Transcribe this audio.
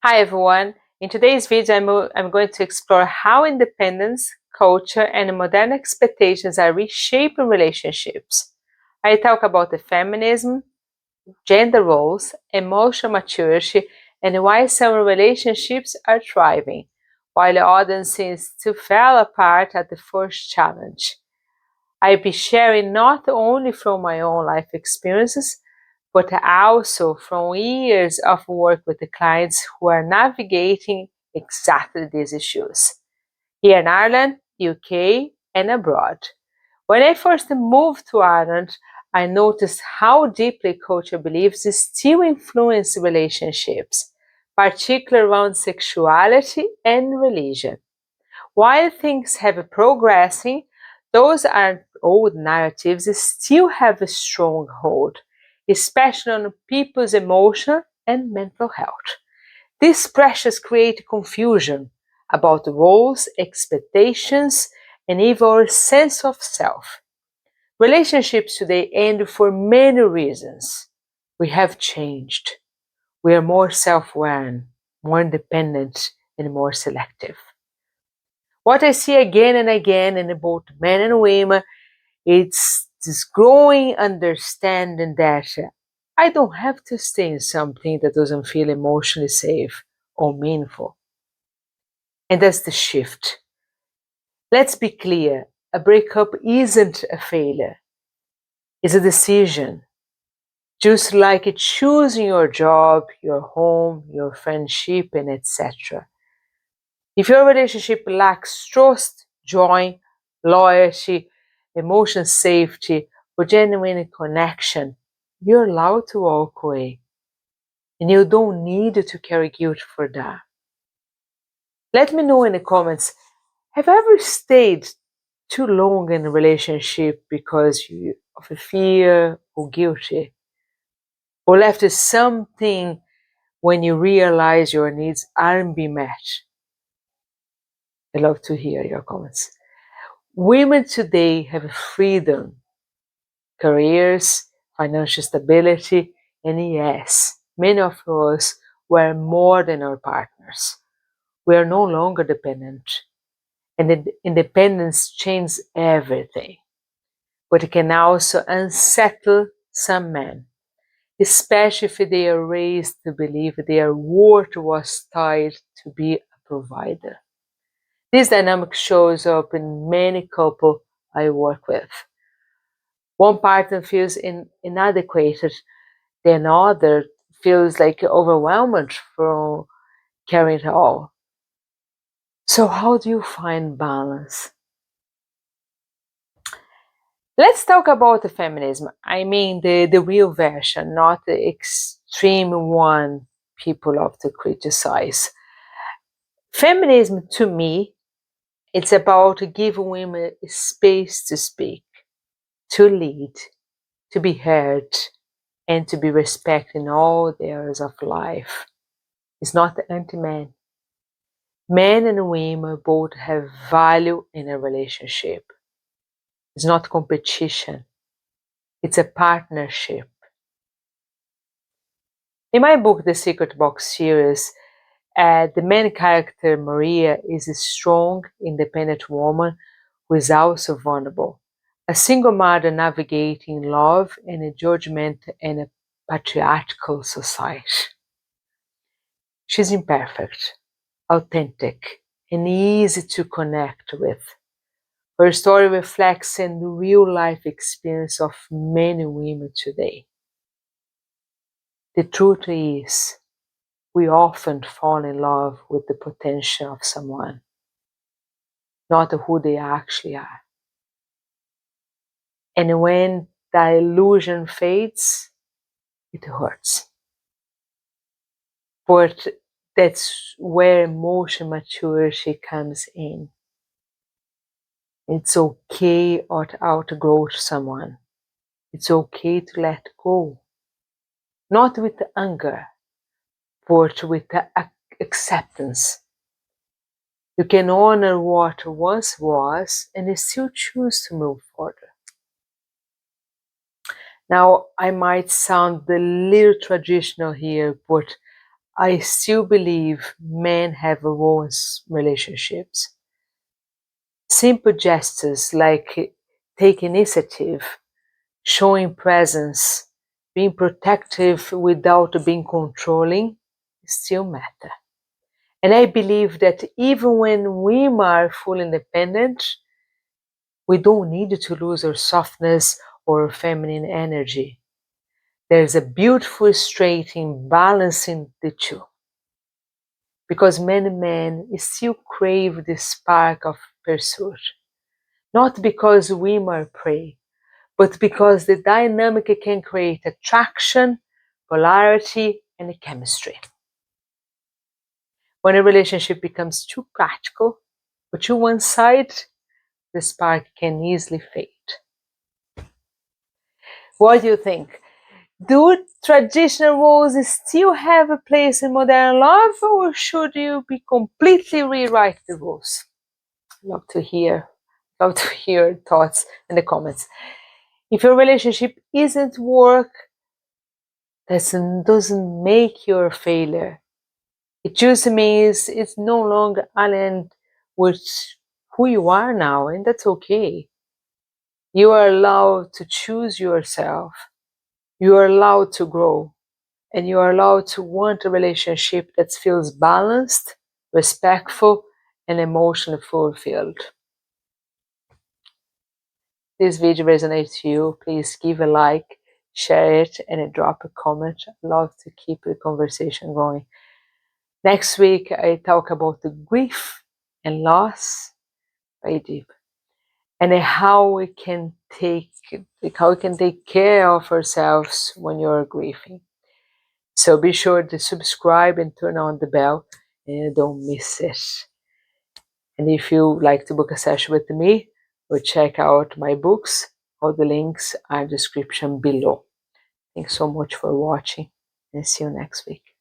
Hi everyone. In today's video, I'm going to explore how independence, culture, and modern expectations are reshaping relationships. I talk about the feminism, gender roles, emotional maturity, and why some relationships are thriving, while others seem to fall apart at the first challenge. I'll be sharing not only from my own life experiences, but also from years of work with the clients who are navigating exactly these issues here in Ireland, UK, and abroad. When I first moved to Ireland, I noticed how deeply culture beliefs still influence relationships, particularly around sexuality and religion. While things have progressing, those are old narratives still have a strong hold, especially on people's emotional and mental health. These pressures create confusion about roles, expectations, and even our sense of self. Relationships today end for many reasons. We have changed. We are more self-aware, more independent, and more selective. What I see again and again in both men and women, it's this growing understanding that I don't have to stay in something that doesn't feel emotionally safe or meaningful. And that's the shift. Let's be clear, a breakup isn't a failure, it's a decision. Just like choosing your job, your home, your friendship, and etc. If your relationship lacks trust, joy, loyalty, emotional safety, or genuine connection, you're allowed to walk away. And you don't need to carry guilt for that. Let me know in the comments, have you ever stayed too long in a relationship because of a fear or guilty? Or left something when you realize your needs aren't being met? I love to hear your comments. Women today have freedom, careers, financial stability, and yes, many of us were more than our partners. We are no longer dependent, and independence changes everything. But it can also unsettle some men, especially if they are raised to believe their worth was tied to be a provider. This dynamic shows up in many couples I work with. One partner feels inadequate, the another feels like overwhelmed from carrying it all. So how do you find balance? Let's talk about the feminism. I mean the real version, not the extreme one people love to criticize. Feminism to me, it's about giving women space to speak, to lead, to be heard, and to be respected in all the areas of life. It's not anti-man. Men and women both have value in a relationship. It's not competition. It's a partnership. In my book, The Secret Box series, the main character, Maria, is a strong, independent woman who is also vulnerable. A single mother navigating love and a judgment in a patriarchal society. She's imperfect, authentic, and easy to connect with. Her story reflects in the real-life experience of many women today. The truth is, we often fall in love with the potential of someone, not who they actually are. And when that illusion fades, it hurts. But that's where emotional maturity comes in. It's okay to outgrow someone. It's okay to let go. Not with anger, but with acceptance. You can honor what once was and still choose to move further. Now, I might sound a little traditional here, but I still believe men have a role in relationships. Simple gestures like taking initiative, showing presence, being protective without being controlling still matter. And I believe that even when women are fully independent, we don't need to lose our softness or feminine energy. There's a beautiful straight in balancing the two. Because many men still crave the spark of pursuit. Not because women are prey, but because the dynamic can create attraction, polarity, and chemistry. When a relationship becomes too practical or too one sided, the spark can easily fade. What do you think? Do traditional roles still have a place in modern love, or should you be completely rewrite the rules? Love to hear thoughts in the comments. If your relationship isn't work, that doesn't make you a failure. It just means it's no longer aligned with who you are now, and that's okay. You are allowed to choose yourself. You are allowed to grow. And you are allowed to want a relationship that feels balanced, respectful, and emotionally fulfilled. This video resonates to you, please give a like, share it, and drop a comment. I'd love to keep the conversation going. Next week, I talk about the grief and loss, very deep, and how we can take care of ourselves when you're grieving. So be sure to subscribe and turn on the bell, and don't miss it. And if you like to book a session with me or check out my books, all the links are in the description below. Thanks so much for watching, and see you next week.